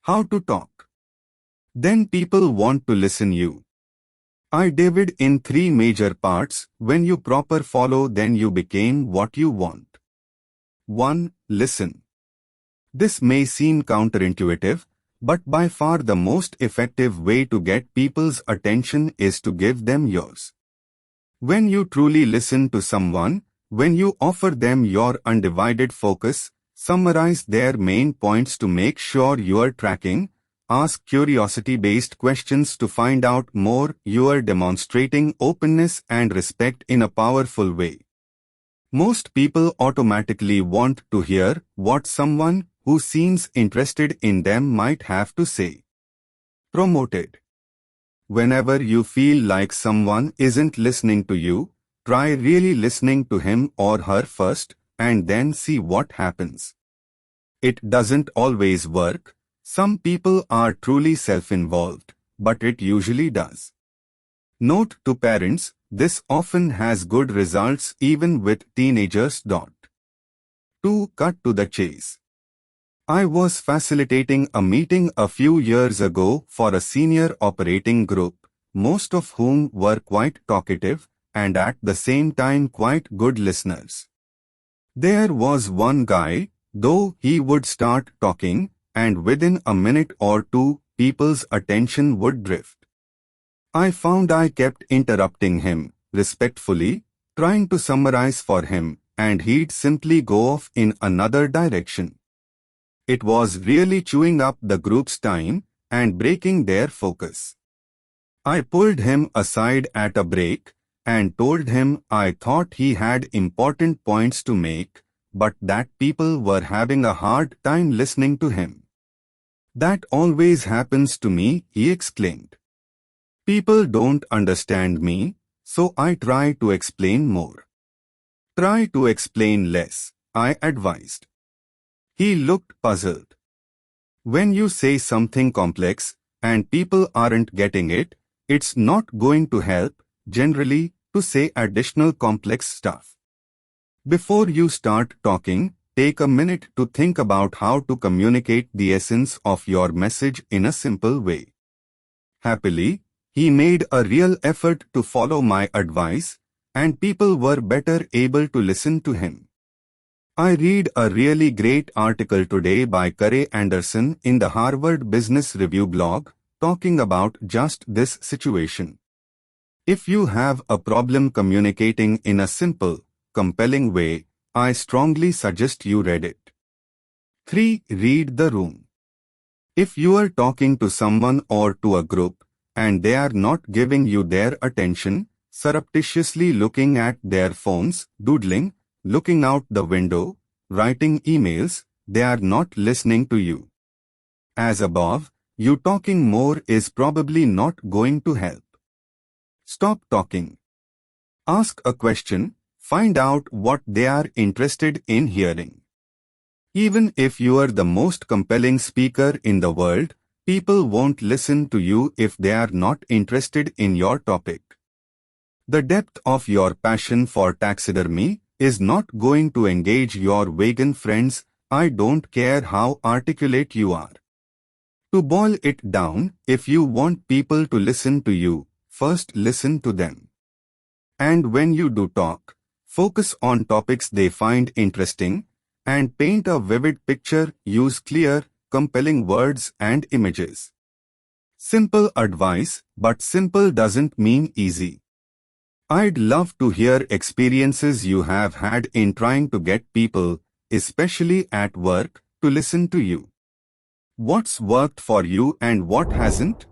How to talk. Then people want to listen you. I divide in 3 major parts. When you proper follow, then you became what you want. 1. Listen. This may seem counterintuitive, but by far the most effective way to get people's attention is to give them yours. When you truly listen to someone, when you offer them your undivided focus, summarize their main points to make sure you are tracking, ask curiosity-based questions to find out more, you are demonstrating openness and respect in a powerful way. Most people automatically want to hear what someone who seems interested in them might have to say. Promoted. Whenever you feel like someone isn't listening to you, try really listening to him or her first, and then see what happens. It doesn't always work. Some people are truly self-involved, but it usually does. Note to parents, this often has good results even with teenagers. 2. Cut to the chase. I was facilitating a meeting a few years ago for a senior operating group, most of whom were quite talkative and at the same time quite good listeners. There was one guy, though, he would start talking, and within a minute or two, people's attention would drift. I found I kept interrupting him, respectfully, trying to summarize for him, and he'd simply go off in another direction. It was really chewing up the group's time and breaking their focus. I pulled him aside at a break and told him I thought he had important points to make, but that people were having a hard time listening to him. That always happens to me, he exclaimed. People don't understand me, so I try to explain more. Try to explain less, I advised. He looked puzzled. When you say something complex and people aren't getting it, it's not going to help, generally, to say additional complex stuff. Before you start talking, take a minute to think about how to communicate the essence of your message in a simple way. Happily, he made a real effort to follow my advice, and people were better able to listen to him. I read a really great article today by Curry Anderson in the Harvard Business Review blog, talking about just this situation. If you have a problem communicating in a simple, compelling way, I strongly suggest you read it. 3. Read the room. If you are talking to someone or to a group, and they are not giving you their attention, surreptitiously looking at their phones, doodling, looking out the window, writing emails, they are not listening to you. As above, you talking more is probably not going to help. Stop talking. Ask a question, find out what they are interested in hearing. Even if you are the most compelling speaker in the world, people won't listen to you if they are not interested in your topic. The depth of your passion for taxidermy is not going to engage your vegan friends. I don't care how articulate you are. To boil it down, if you want people to listen to you, first listen to them. And when you do talk, focus on topics they find interesting, and paint a vivid picture, use clear, compelling words and images. Simple advice, but simple doesn't mean easy. I'd love to hear experiences you have had in trying to get people, especially at work, to listen to you. What's worked for you and what hasn't?